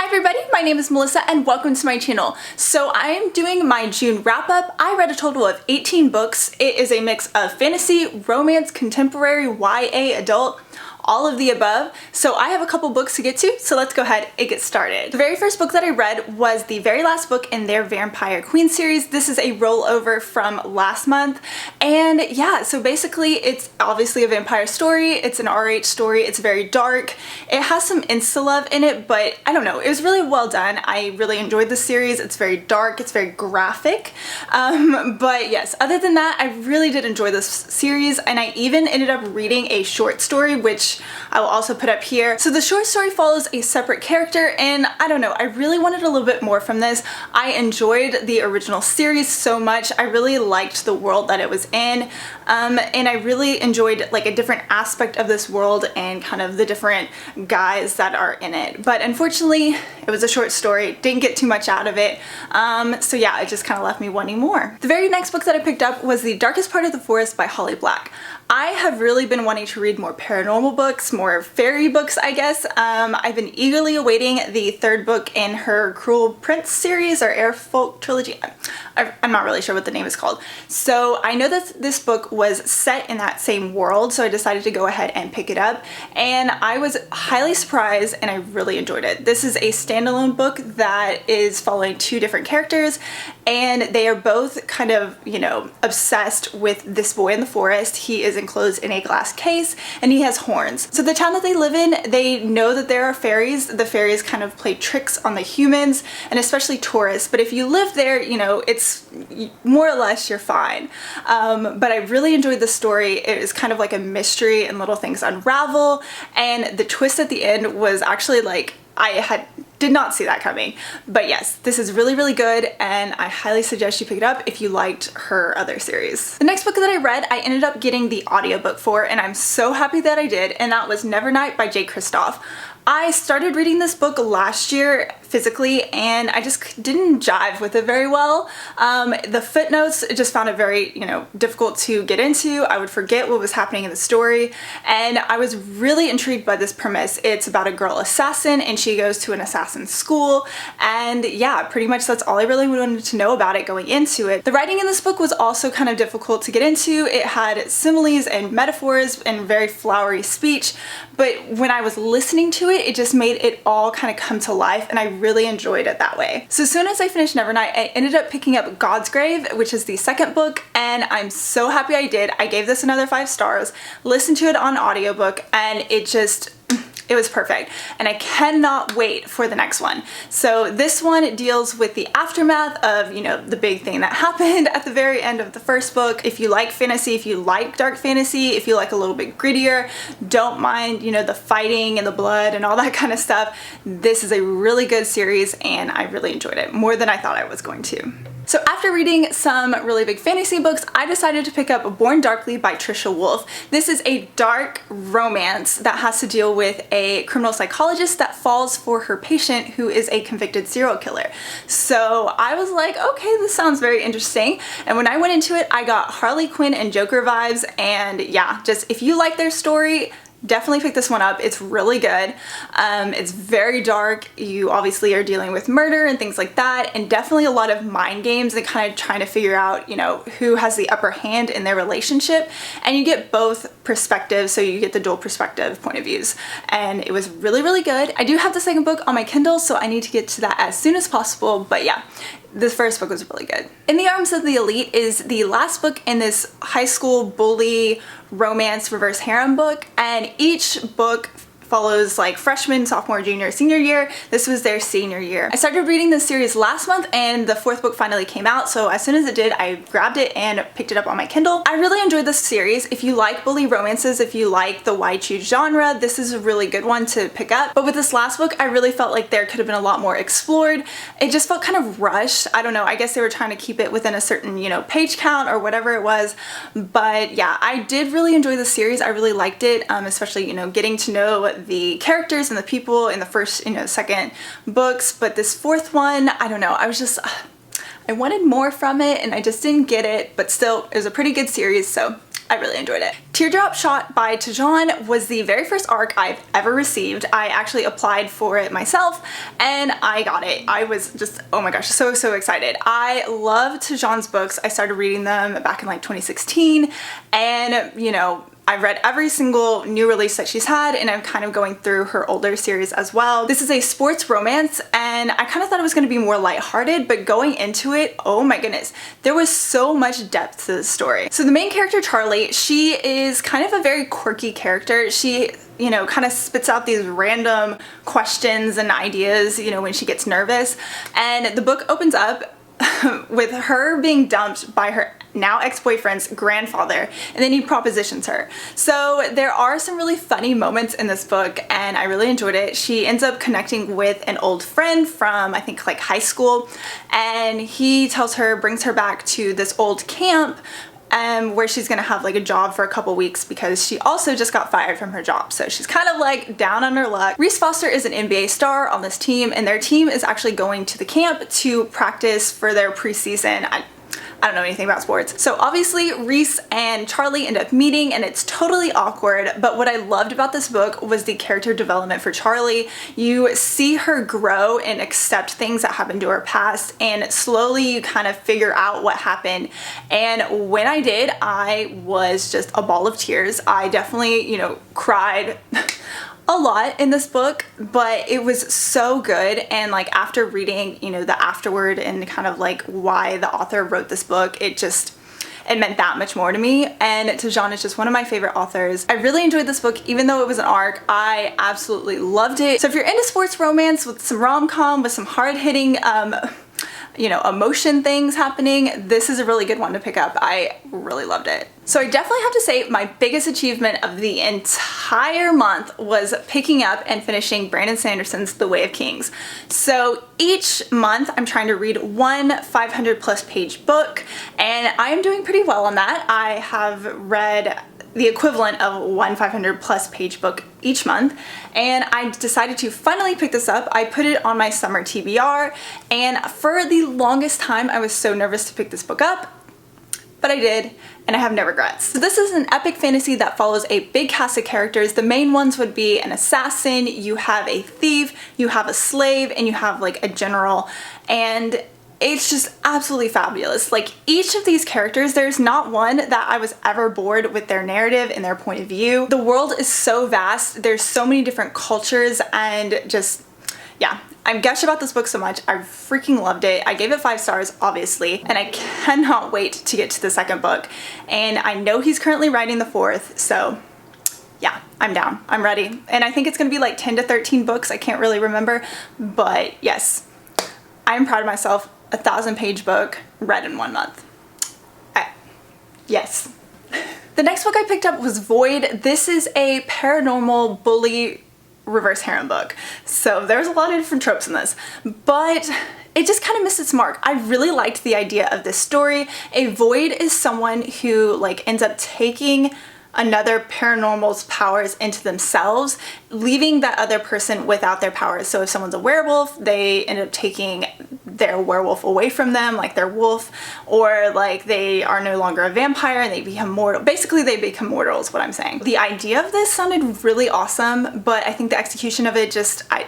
everybody, my name is Melissa and welcome to my channel. So I am doing my June wrap up. I read a total of 18 books. It is a mix of fantasy, romance, contemporary, YA, adult, all of the above. So I have a couple books to get to, so let's go ahead and get started. The very first book that I read was the very last book in their Vampire Queen series. This is a rollover from last month, and yeah, so basically it's obviously a vampire story. It's an RH story. It's very dark. It has some insta-love in it, but I don't know, it was really well done. I really enjoyed the series. It's very dark, it's very graphic, but yes, other than that, I really did enjoy this series, and I even ended up reading a short story, which I will also put up here. So the short story follows a separate character, and I don't know, I really wanted a little bit more from this. I enjoyed the original series so much. I really liked the world that it was in, and I really enjoyed like a different aspect of this world and kind of the different guys that are in it. But unfortunately, it was a short story, didn't get too much out of it, so yeah, it just kind of left me wanting more. The very next book that I picked up was The Darkest Part of the Forest by Holly Black. I have really been wanting to read more paranormal books, more fairy books, I guess. I've been eagerly awaiting the third book in her Cruel Prince series or Air Folk trilogy. I'm not really sure what the name is called. So I know that this book was set in that same world, so I decided to go ahead and pick it up, and I was highly surprised and I really enjoyed it. This is a standalone book that is following two different characters, and they are both kind of, you know, obsessed with this boy in the forest. He is enclosed in a glass case and he has horns. So the town that they live in, they know that there are fairies. The fairies kind of play tricks on the humans and especially tourists, but if you live there, you know, it's more or less you're fine. But I really enjoyed the story. It is kind of like a mystery and little things unravel, and the twist at the end was actually like, did not see that coming. But yes, this is really, really good, and I highly suggest you pick it up if you liked her other series. The next book that I read, I ended up getting the audiobook for, and I'm so happy that I did, and that was Nevernight by Jay Kristoff. I started reading this book last year physically, and I just didn't jive with it very well. The footnotes, I just found it very, you know, difficult to get into. I would forget what was happening in the story, and I was really intrigued by this premise. It's about a girl assassin, and she goes to an assassin school, and yeah, pretty much that's all I really wanted to know about it going into it. The writing in this book was also kind of difficult to get into. It had similes and metaphors and very flowery speech, but when I was listening to it, it just made it all kind of come to life, and I really enjoyed it that way. So as soon as I finished Nevernight, I ended up picking up Godsgrave, which is the second book, and I'm so happy I did. I gave this another 5 stars, listened to it on audiobook, and it was perfect, and I cannot wait for the next one. So this one deals with the aftermath of, you know, the big thing that happened at the very end of the first book. If you like fantasy, if you like dark fantasy, if you like a little bit grittier, don't mind, you know, the fighting and the blood and all that kind of stuff, this is a really good series, and I really enjoyed it more than I thought I was going to. So after reading some really big fantasy books, I decided to pick up Born Darkly by Trisha Wolfe. This is a dark romance that has to deal with a criminal psychologist that falls for her patient who is a convicted serial killer. So I was like, okay, this sounds very interesting. And when I went into it, I got Harley Quinn and Joker vibes, and yeah, just if you like their story, definitely pick this one up. It's really good. It's very dark. You obviously are dealing with murder and things like that, and definitely a lot of mind games and kind of trying to figure out, you know, who has the upper hand in their relationship, and you get both perspectives, so you get the dual perspective point of views, and it was really, really good. I do have the second book on my Kindle, so I need to get to that as soon as possible, but yeah, this first book was really good. In the Arms of the Elite is the last book in this high school bully romance reverse harem book, and each book follows like freshman, sophomore, junior, senior year. This was their senior year. I started reading this series last month, and the 4th book finally came out, so as soon as it did, I grabbed it and picked it up on my Kindle. I really enjoyed this series. If you like bully romances, if you like the YA genre, this is a really good one to pick up. But with this last book, I really felt like there could have been a lot more explored. It just felt kind of rushed. I don't know, I guess they were trying to keep it within a certain, you know, page count or whatever it was. But yeah, I did really enjoy the series. I really liked it, especially, you know, getting to know the characters and the people in the first, you know, second books. But this 4th one, I don't know, I wanted more from it and I just didn't get it, but still it was a pretty good series, so I really enjoyed it. Teardrop Shot by Tejan was the very first arc I've ever received. I actually applied for it myself and I got it. I was just, oh my gosh, so excited. I love Tejan's books. I started reading them back in like 2016 and you know, I've read every single new release that she's had and I'm kind of going through her older series as well. This is a sports romance and I kind of thought it was going to be more lighthearted, but going into it, oh my goodness, there was so much depth to the story. So the main character, Charlie, she is kind of a very quirky character. She, you know, kind of spits out these random questions and ideas, you know, when she gets nervous. And the book opens up with her being dumped by her now ex-boyfriend's grandfather, and then he propositions her. So there are some really funny moments in this book and I really enjoyed it. She ends up connecting with an old friend from I think like high school, and he tells her, brings her back to this old camp where she's gonna have like a job for a couple weeks because she also just got fired from her job. So she's kind of like down on her luck. Reese Foster is an NBA star on this team and their team is actually going to the camp to practice for their preseason. I don't know anything about sports. So obviously Reese and Charlie end up meeting and it's totally awkward, but what I loved about this book was the character development for Charlie. You see her grow and accept things that happened to her past, and slowly you kind of figure out what happened. And when I did, I was just a ball of tears. I definitely, you know, cried a lot in this book, but it was so good. And like after reading, you know, the afterword and kind of like why the author wrote this book, it meant that much more to me. And Tejan is just one of my favorite authors. I really enjoyed this book, even though it was an arc. I absolutely loved it. So if you're into sports romance with some rom-com, with some hard-hitting you know, emotion things happening, this is a really good one to pick up. I really loved it. So I definitely have to say my biggest achievement of the entire month was picking up and finishing Brandon Sanderson's The Way of Kings. So each month I'm trying to read one 500+ page book and I am doing pretty well on that. I have read the equivalent of one 500+ page book each month, and I decided to finally pick this up. I put it on my summer TBR, and for the longest time I was so nervous to pick this book up, but I did, and I have no regrets. So this is an epic fantasy that follows a big cast of characters. The main ones would be an assassin, you have a thief, you have a slave, and you have like a general, and it's just absolutely fabulous. Like each of these characters, there's not one that I was ever bored with their narrative and their point of view. The world is so vast, there's so many different cultures, and just, yeah. I'm gushing about this book so much. I freaking loved it. I gave it 5 stars, obviously, and I cannot wait to get to the second book. And I know he's currently writing the 4th, so yeah, I'm down. I'm ready. And I think it's gonna be like 10 to 13 books. I can't really remember, but yes, I'm proud of myself. 1,000-page book read in 1 month. Yes. The next book I picked up was Void. This is a paranormal bully reverse harem book. So there's a lot of different tropes in this, but it just kind of missed its mark. I really liked the idea of this story. A void is someone who like ends up taking another paranormal's powers into themselves, leaving that other person without their powers. So if someone's a werewolf, they end up taking their werewolf away from them, like their wolf, or like they are no longer a vampire and they become mortal. Basically, they become mortal is what I'm saying. The idea of this sounded really awesome, but I think the execution of it just, I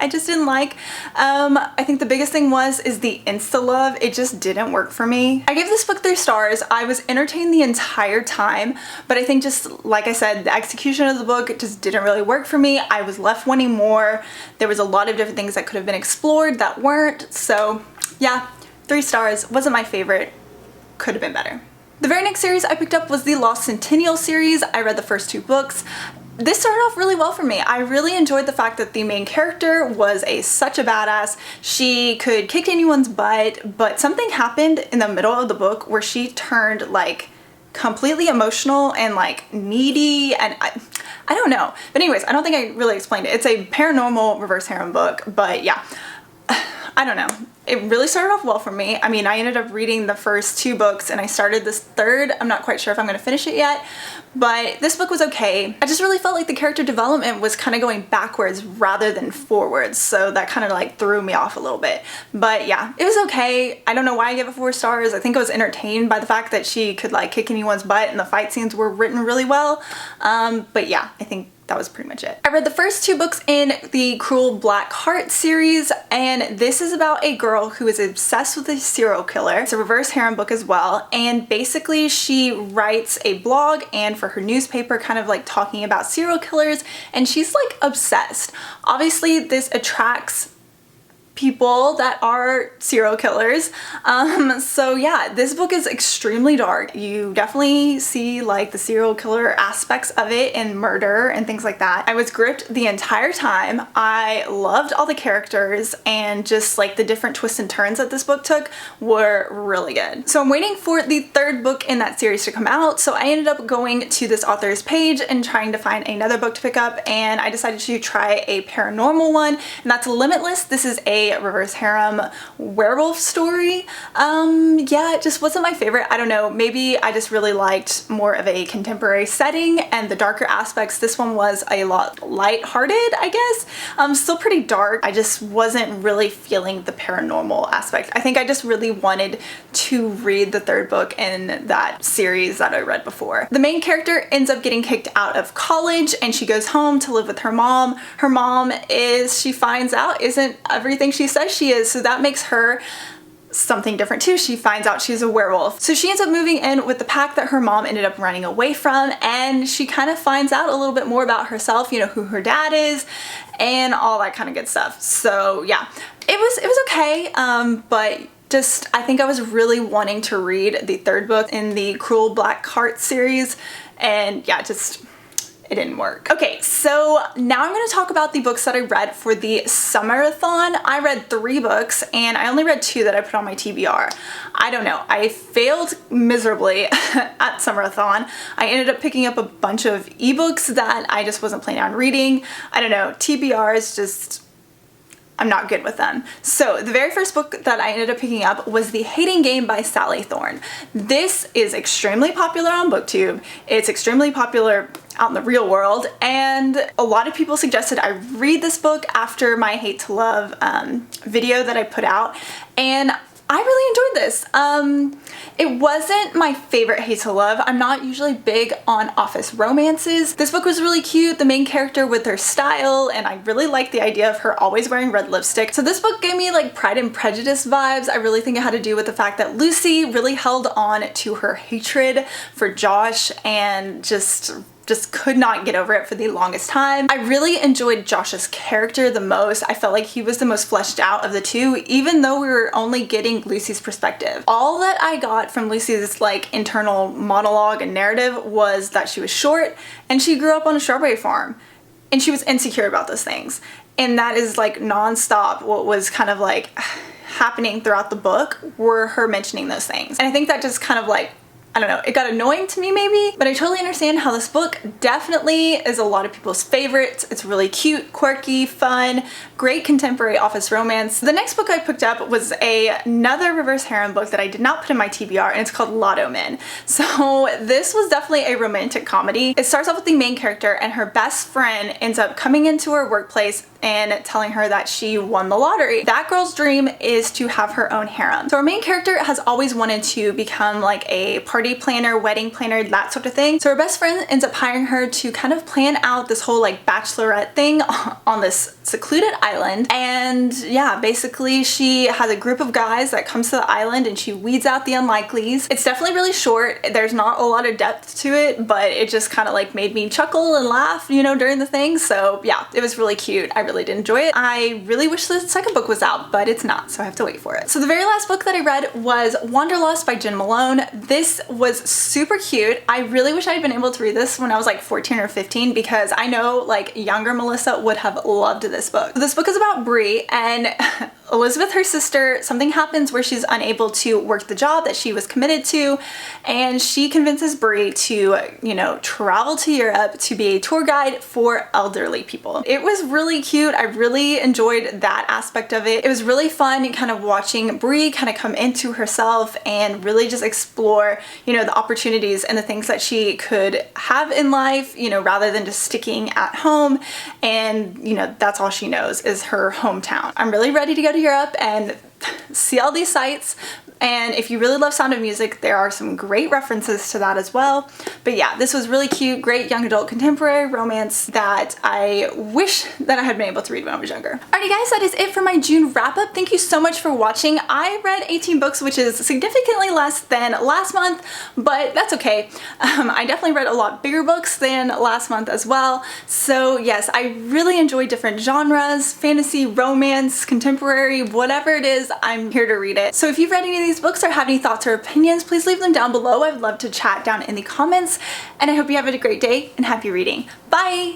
just didn't like. I think the biggest thing is the insta-love. It just didn't work for me. I gave this book 3 stars. I was entertained the entire time, but I think just like I said, the execution of the book just didn't really work for me. I was left wanting more. There was a lot of different things that could have been explored that weren't. So yeah, 3 stars. Wasn't my favorite. Could have been better. The very next series I picked up was the Lost Centennial series. I read the first 2 books. This started off really well for me. I really enjoyed the fact that the main character was such a badass. She could kick anyone's butt, but something happened in the middle of the book where she turned like completely emotional and like needy, and I don't know. But anyways, I don't think I really explained it. It's a paranormal reverse harem book, but yeah. I don't know. It really started off well for me. I mean, I ended up reading the first 2 books and I started this third. I'm not quite sure if I'm going to finish it yet, but this book was okay. I just really felt like the character development was kind of going backwards rather than forwards, so that kind of like threw me off a little bit. But yeah, it was okay. I don't know why I gave it 4 stars. I think I was entertained by the fact that she could like kick anyone's butt and the fight scenes were written really well. But yeah, I think that was pretty much it. I read the first 2 books in the Cruel Blackheart series, and this is about a girl who is obsessed with a serial killer. It's a reverse harem book as well, and basically she writes a blog and for her newspaper kind of like talking about serial killers, and she's like obsessed. Obviously this attracts people that are serial killers. So yeah, this book is extremely dark. You definitely see like the serial killer aspects of it and murder and things like that. I was gripped the entire time. I loved all the characters, and just like the different twists and turns that this book took were really good. So I'm waiting for the 3rd book in that series to come out. So I ended up going to this author's page and trying to find another book to pick up, and I decided to try a paranormal one, and that's Limitless. This is a reverse harem werewolf story. Yeah, it just wasn't my favorite. I don't know, maybe I just really liked more of a contemporary setting and the darker aspects. This one was a lot lighthearted, I guess. Still pretty dark. I just wasn't really feeling the paranormal aspect. I think I just really wanted to read the 3rd book in that series that I read before. The main character ends up getting kicked out of college and she goes home to live with her mom. Her mom she finds out, isn't everything she says she is, so that makes her something different too. She finds out she's a werewolf. So she ends up moving in with the pack that her mom ended up running away from, and she kind of finds out a little bit more about herself, you know, who her dad is and all that kind of good stuff. So yeah, it was okay, but just I think I was really wanting to read the 3rd book in the Cruel Blackheart series, and yeah, it didn't work. Okay, so now I'm going to talk about the books that I read for the Summerathon. I read 3 books and I only read 2 that I put on my TBR. I don't know, I failed miserably at Summerathon. I ended up picking up a bunch of ebooks that I just wasn't planning on reading. I don't know, TBRs just, I'm not good with them. So the very first book that I ended up picking up was The Hating Game by Sally Thorne. This is extremely popular on BookTube. It's extremely popular out in the real world, and a lot of people suggested I read this book after my Hate to Love video that I put out, and I really enjoyed this. It wasn't my favorite Hate to Love. I'm not usually big on office romances. This book was really cute, the main character with her style, and I really liked the idea of her always wearing red lipstick. So this book gave me like Pride and Prejudice vibes. I really think it had to do with the fact that Lucy really held on to her hatred for Josh and just could not get over it for the longest time. I really enjoyed Josh's character the most. I felt like he was the most fleshed out of the 2, even though we were only getting Lucy's perspective. All that I got from Lucy's like internal monologue and narrative was that she was short and she grew up on a strawberry farm and she was insecure about those things. And that is like non-stop what was kind of like happening throughout the book, were her mentioning those things. And I think that just kind of like, I don't know, it got annoying to me maybe, but I totally understand how this book definitely is a lot of people's favorites. It's really cute, quirky, fun, great contemporary office romance. The next book I picked up was another reverse harem book that I did not put in my TBR, and it's called Lotto Men. So this was definitely a romantic comedy. It starts off with the main character and her best friend ends up coming into her workplace and telling her that she won the lottery. That girl's dream is to have her own harem. So our main character has always wanted to become like a party planner, wedding planner, that sort of thing. So her best friend ends up hiring her to kind of plan out this whole like bachelorette thing on this secluded island. And yeah, basically she has a group of guys that comes to the island and she weeds out the unlikelies. It's definitely really short. There's not a lot of depth to it, but it just kind of like made me chuckle and laugh, you know, during the thing. So yeah, it was really cute. I really did enjoy it. I really wish the 2nd book was out, but it's not, so I have to wait for it. So the very last book that I read was Wanderlust by Jen Malone. This was super cute. I really wish I had been able to read this when I was like 14 or 15, because I know like younger Melissa would have loved this book. This book is about Brie, and Elizabeth, her sister, something happens where she's unable to work the job that she was committed to, and she convinces Bree to, you know, travel to Europe to be a tour guide for elderly people. It was really cute. I really enjoyed that aspect of it. It was really fun kind of watching Bree kind of come into herself and really just explore, you know, the opportunities and the things that she could have in life, you know, rather than just sticking at home and, you know, that's all she knows is her hometown. I'm really ready to go to Europe and see all these sights, and if you really love Sound of Music, there are some great references to that as well. But yeah, this was really cute, great young adult contemporary romance that I wish that I had been able to read when I was younger. Alrighty guys, that is it for my June wrap up. Thank you so much for watching. I read 18 books, which is significantly less than last month, but that's okay. I definitely read a lot bigger books than last month as well. So yes, I really enjoy different genres, fantasy, romance, contemporary, whatever it is, I'm here to read it. So if you've read any of these books or have any thoughts or opinions, please leave them down below. I would love to chat down in the comments, and I hope you have a great day and happy reading. Bye!